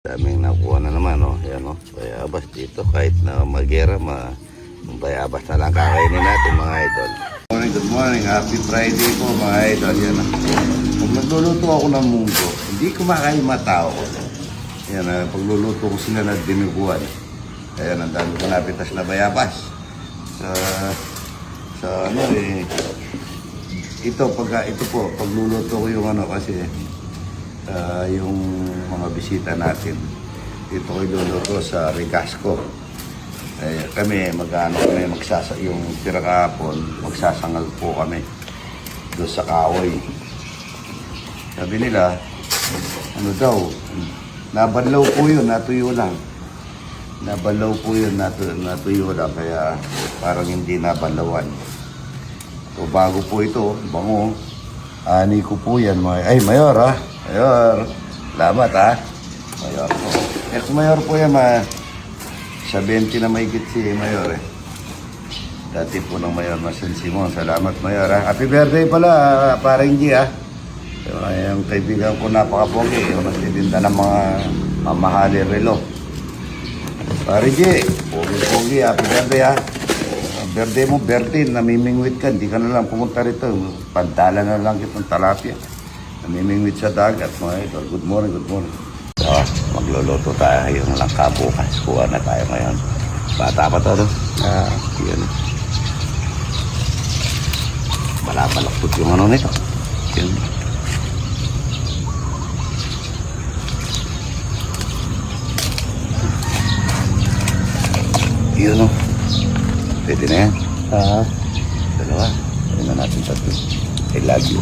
Daming nakuha na naman, oh. Yan, oh. Bayabas dito. Kahit na magera, bayabas na lang kakainin natin, mga idol. Good morning. Happy Friday po, mga idol. Yan, oh. Pag nagluluto ako ng munggo, hindi kumakain matao ko. Yan, pagluluto ko sila na dinuguan. Ayan, ang dami ko napitas na bayabas. Ano eh. Ito po, pagluluto ko yung ano kasi yung mga bisita natin. Dito ko iluluto sa Regasco. Kami yung tira kahapon, magsasangal po kami doon sa kahoy. Sabi nila, ano daw, nabanlaw po yun, natuyo lang. Nabanlaw po yun, natuyo lang, kaya parang hindi nabanlawan. So bago po ito, bango. Ani ko po yan, ay Mayor ha. Mayor, salamat ha. Mayor po. Ex-mayor po yan, 70 na mahigit si Mayor eh. Dati po ng Mayor na San Simon. Salamat Mayor ha. Happy birthday pala, parang G ha. Yung kaibigan ko napaka-pogi, yung nagtitinda ng mga mamahalin relo. Parang G, pogi-pogi, happy birthday ha. Birthday mo, birthday, namimingwit ka, hindi ka na lang pumunta rito. Pantala na lang kitang talapia. Namimingwit sa dagat, mga idol. Good morning, good morning. So, magluluto tayo yung langka bukas. Kuha na tayo ngayon. Bata pa to, no? Yun. Malapalaktot yung ano nito. Yun. Yun, no? Pwede na yan. Dalawa. Pwede na natin tatlo. I love you.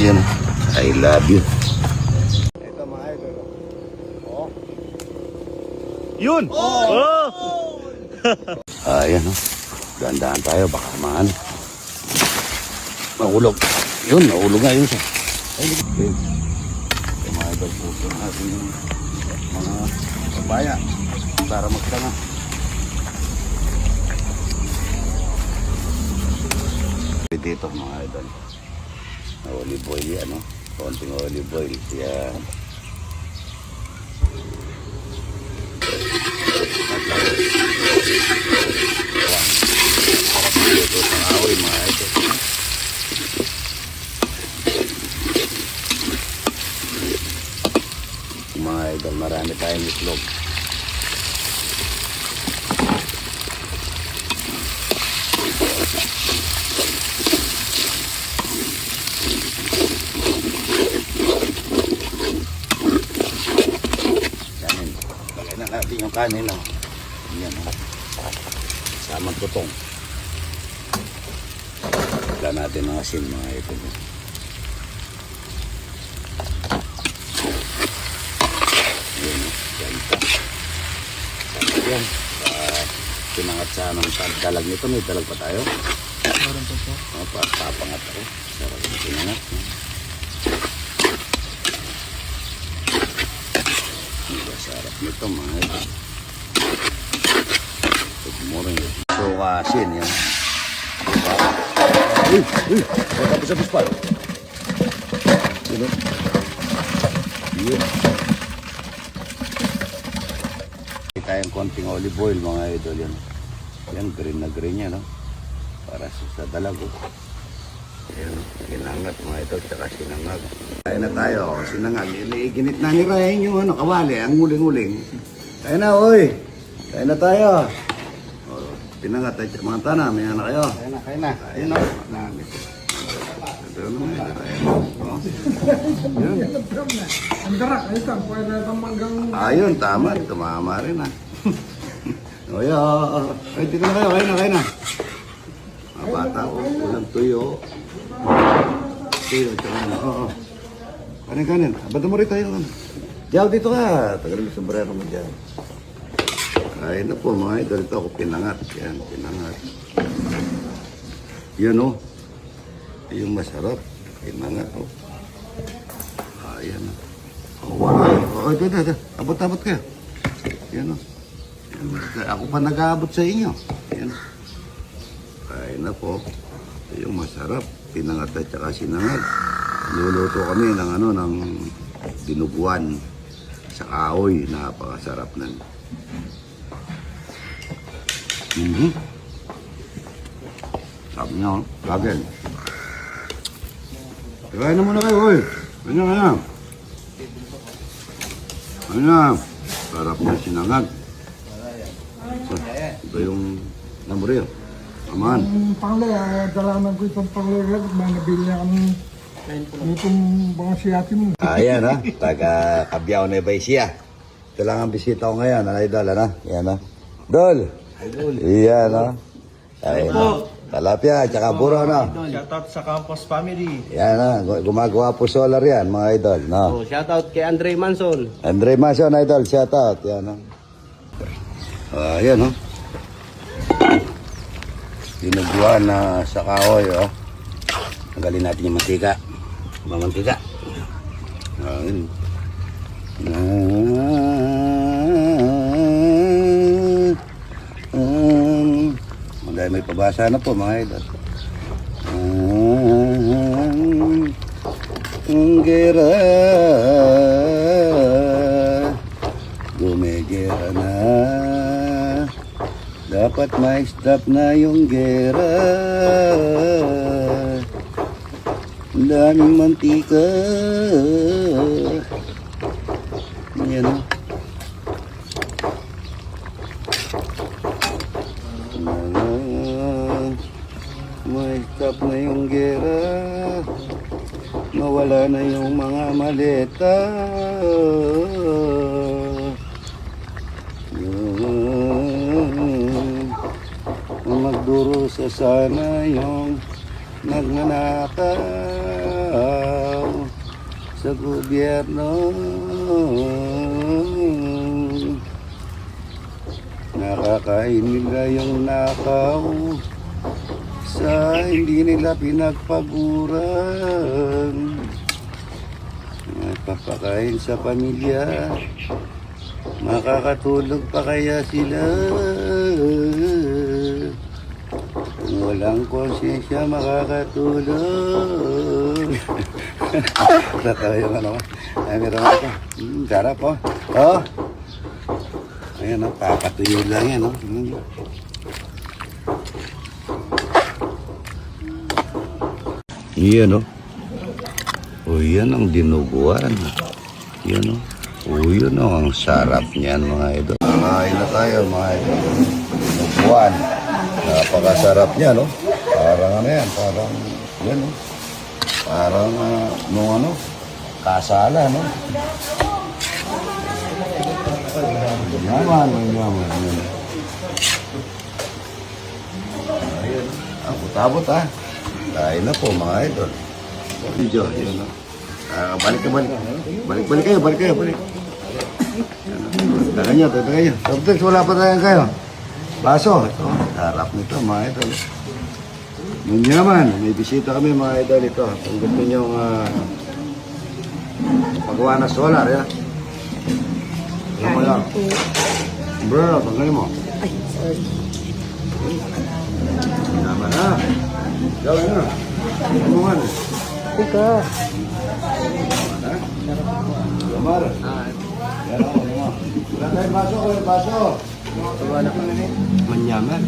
Yan. I love you. Ito mga idol. Oh. Yun! Oh! Ayan, oh. Dahan-dahan tayo. Baka maano. Mahulog. Yun, mahulog nga yun siya. Okay. Mga idol po natin yung mga kabaya para magtanga. Dito mga idol. Olive oil yan, no? Konting olive oil. Yan. Ito sa awi mga idol. Mga idol, marami tayong itlog. Yung kanin lang. Yan. Samang tutong. Wala natin ng asin mga ito. Yan. Yan. Pinangat sa ng dalag nito. May dalag pa tayo. Meron pa po. Papangat ako. Sarap na pinangat. Sarap nito mga ito. Good-morning. So asin yan. Tapos sa pispal. Yun. Yun. Tayong konting olive oil mga idol yan. Yan green na green yan, no? Para sa dalago. Ayan, sinangag mga ito, tsaka sinangag. Kaya na tayo, sinangag. Ginit na nirahin yung kawali, ang nguling-nguling. Kaya na, oy! Kaya na tayo. Pinangat tayo, mga tana, may anak kayo. Kaya na. Kaya na. Ayun, tama. Tumama rin ah. Oy, ay, dito na kayo, kaya na. Mga bata ko, ulang tuyo. Tuyo, tsaka na. Oo. Kanin. Abad mo rin tayo. Diyaw, dito ka. Tagal yung sombrero mo dyan. Ayun na po mga idol. Ito ako pinangat. Yan, pinangat. Yan o. Yung masarap. Pinangat o. Ayan o. Oh, ito. Abot-abot ka. Yan o. Ako pa nag-aabot sa inyo. Yan. Kain na po. Ito yung masarap. tinangat at saka sinangag. Luluto kami ng ano, ng dinuguan sa kahoy. Napakasarap nun. Sabi niya, bagel. Kaya na muna kayo, oy. Ano na? Ano na? Sarap na sinangag. So, ito yung namuriyo. Aman. Ang panglay, dalaman ko itong panglay. May nabili niya kami itong mga siyati mo. Ayan ha, taga Cabiao na ba siya? Ito lang ang bisita ko ngayon, Idol, ano? Yan ha. Dol! Iyan ha. Ayun ha. Talapia, tsaka buro na. Shoutout sa Campos Family. Yan ha, gumagawa po solar yan, mga idol. No? Oh, shoutout kay Andre Manson. Andre Mason, idol, shout out. Yan ha. Ayan ha. Dinuguan na sa kahoy, oh. Tanggalin natin yung mantika. Mamantika. Ayun. Dahil may pabasa na po mga idol. Ang gera, gumegera na. Dapat ma-stop na yung gera. Ang daming mantika. Yan o. Ma-stop na yung gera. Mawala na yung mga maleta. Magdurusa sana yung nagnanakaw sa gobyerno. Nakakain nila yung nakaw sa hindi nila pinagpaguran. May papakain sa pamilya, makakatulog pa kaya sila? Kung walang konsensya, makakatulog. Tatawa yung ano. Ay, meron ako. Sarap po. Oh. Ayan o, papatuyo lang yan o. Yan o. O yan ang dinuguan. Yan o. O yun o, ang sarap niyan mga idol. Kain na tayo mga idol. Dinuguan. Napakasarap niya, no? Parang ano yan, parang, yan, no? Parang, nung ano, kasala, no? Yaman, yaman, yan. Ayan, abot-abot, ha? Kain na po, mga idol. Video, yun, no? Balik kayo. Tagan nyo. Subtext, wala pa tayong kayo. Baso, ito, harap nito mga idol. Yung yaman, may bisita kami mga idol ito. Kung gusto nyo pagawa na solar, ya. Alam mo lang. Bro, tanggalin mo. Ay, sorry. Yaman na. Gawin na. Ano nga na? Ika. Yaman na. Yamar. Yan ako, naman. Wala tayong baso ko, yung baso. Wala ka na manyaman.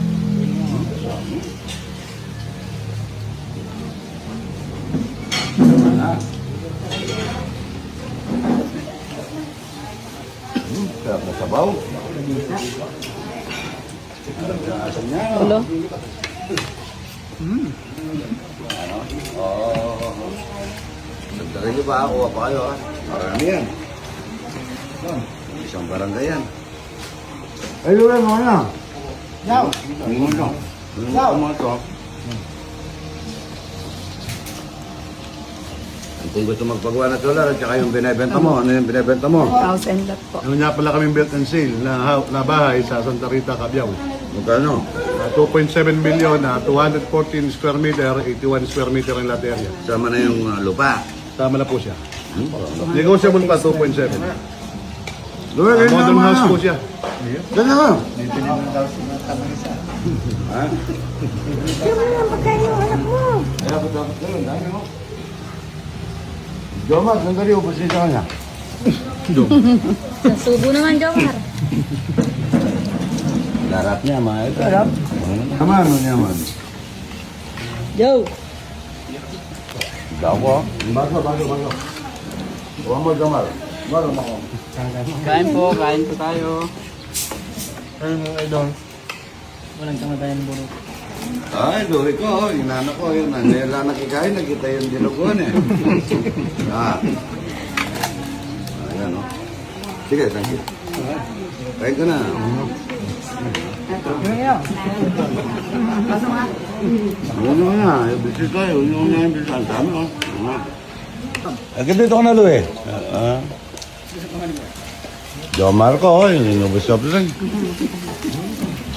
Sarap na sabaw. Asam niya. Hello? Dagdagan niyo ba? Kuha pa kayo, ha? Marami yan. Isang barangay yan. Ay, lulan mo na. Yaw. Ang mundo. Yaw. Ang mundo. Kung gusto magpagawa ng solar at saka yung binibenta mo, ano yung binibenta mo? 1,000 lot po. Ano nga pala kaming built and sale na bahay sa Santa Rita, Cabiao. Magkano? 2.7 million na 214 square meter, 81 square meter ang lot area. Sama na yung lupa. Tama na po siya. Negotiable pa 2.7. Lulan, Modern house po siya. Dala ka. Ha? Yung mga pagkain yung anak mo. Dapat ganun, dami mo. Jomar, sandali, ubos niyo sa kanya. Nasubo naman, Jomar. Darap niya, mga ito. Darap? Naman, ano niya man? Yo! Dawa. Bago. Huwag mo, Jomar. Bago mo ako. Kain po tayo. Ano mga idol? Walang kamatayan burot. Ay, duri ko. Inano ko yun. Nila nakikain. Nakita yung dinuguan eh. Ayan o. Sige, thank you. Kain ka na. Ano nga. Bisit tayo. Yung nga yung bisit. Ang dami o. Agad dito ka na, Lu eh. Jomar ko. Inubos ka pa rin.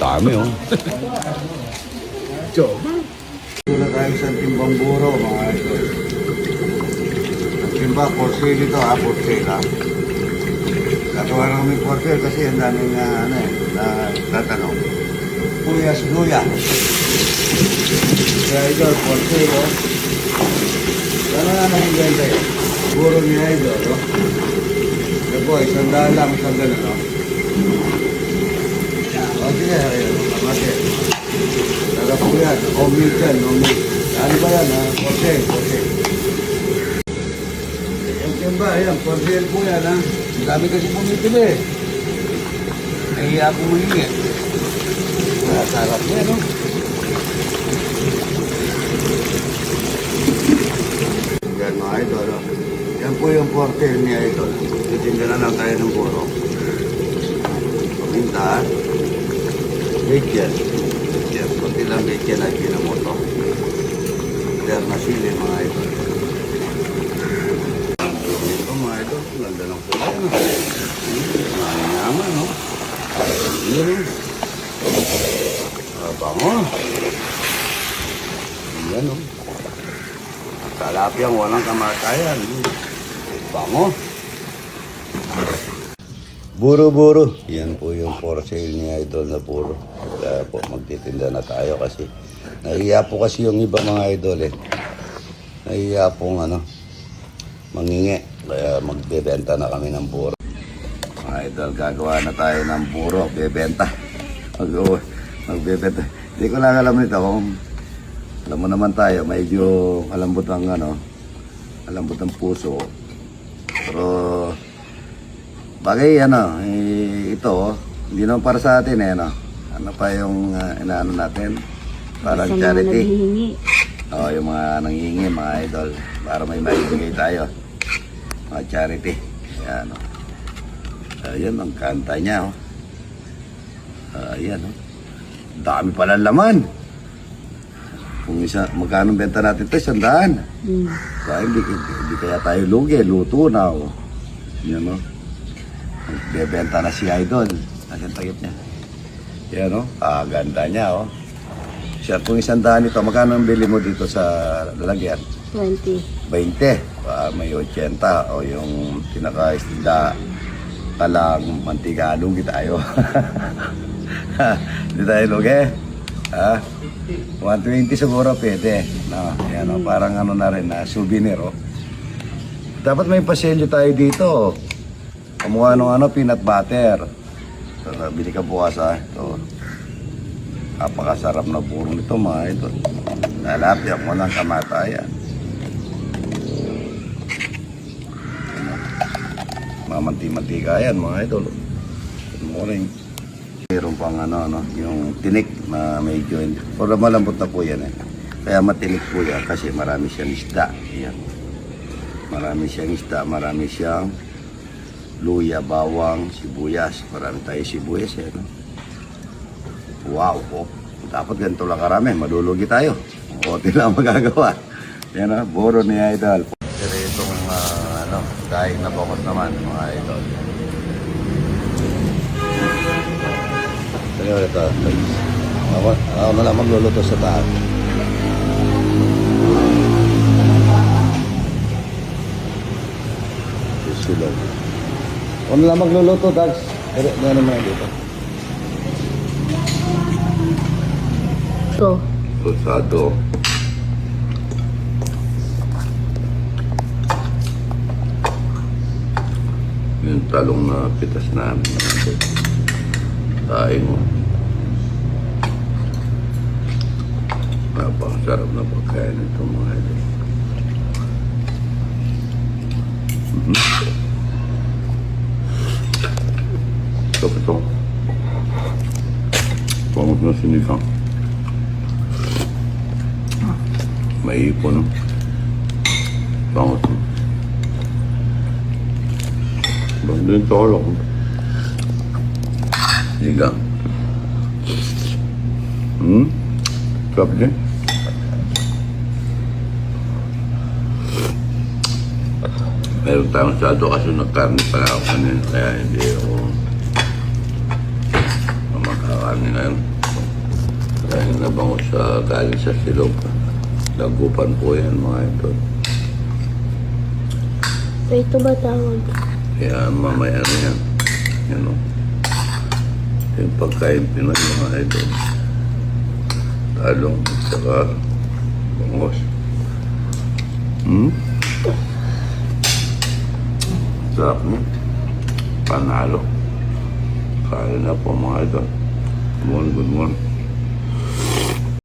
Dami o. Wala tayo sa timbang buro, mga idol. Ang timba, for sale ito ha, for sale ha. Katuwa na kami for sale kasi ang daming tatanong. Puyas luya. Kaya idol, for sale o. Ano nga naging benta yun? Buro ni idol o. Ito po, $100 lang, isang gano'n o. O sige, ayun, kamate. Taga po yan. Omid yan. Omid. Ano ba yan? Porse. Yung ba? Ayan. Porse po yan. Ha? Ang dami kasi pumipili. Nahiya po hulingi. Sarap yan. No? Yan mga idol. No? Yan po yung porse ni idol. Titinda na lang tayo ng puro. Paminta. Bacon. Yes, pati lang bacon ay pinamoto. Kaya nasili mga idol. Ito mga idol, ganda ng kulay. Naman, no? Yan. Bango. Yan, no? Talapyang walang kamatayan. Bango. Buro-buro. Yan po yung for sale ni Idol na puro. Kaya po magtitinda na tayo kasi nahiya po kasi yung iba mga idol eh. Nahiya pong mangingi. Kaya magbebenta na kami ng buro. Mga idol, gagawa na tayo ng buro. Bebenta. Magbebenta. Hindi ko lang alam nito kung alam mo naman tayo, medyo alambot ang alambot ang puso. Pero bagay ito, hindi naman para sa atin eh, no? Ano pa yung inaano natin? Parang Sa mga charity. naghihingi. Oo, yung mga nangihingi, mga idol. Para may maibigay tayo. Mga charity. Ayan, no? Ayan, ang kanta niya, oh. Ayan, oh. Dami pala laman. Kung magkano benta natin ito? 100. Kaya hindi kaya tayo lugi. Luto na, oh. Yan, no? Bebenta na si Idol. Nasaan takip niya? Yan o. Ganda niya o. Sir, kung 100 ito, magkano ang bili mo dito sa lalagyan? 20. 20. May 80. O yung pinaka-isda talang mantika. Lugi tayo. Hindi tayo lugi. 120 siguro pwede. No, yan o. Parang na rin na souvenir o. Dapat may paselyo tayo dito. Kumuha ng peanut butter. So, bili ka bukas ha. Ito. Napakasarap na puro nito mga ito. Nalapyak mo ng kamatayan. Mamanti-mantika yan mga idol. Good morning. Mayroon pang yung tinik na medyo pero malambot na po yan eh. Kaya matinik po yan kasi marami siyang isda. Yan. Marami siyang isda, marami siyang luya, bawang, sibuyas. Marami tayo sibuyas eh. No? Wow, oh. Dapat ganito lang karami. Malulugi tayo. Konti lang magagawa. Yan o, buro ni Idol. Pero itong dahil na bukot naman mga Idol. Ano ito? Ako na lang magluluto sa taas. Susulog. Ano lang magluluto, Dags? Pero ano naman dito? Ito. Rosado. Yung talong na pitas namin. Tayo mo. Napakasarap na pagkain nito mga ito. Sarap ito. Pangit na sinigang. May ipon. Pangit. Bang din tolong. Sinigang. Sarap din. Meron tayong sado kasi nagkarni pala ako kanina, kaya hindi ako makakakarni ngayon. Dahil nabango sa galing sa silog. Lagupan po yan mga ito. Ito ba tawag? Kaya mamaya na yan. Yan o. Yung pagkain Pinoy mga ito. Talong at saka bangos. Sarap niya. Panalo. Kaya na po mga ito. Good morning, good morning.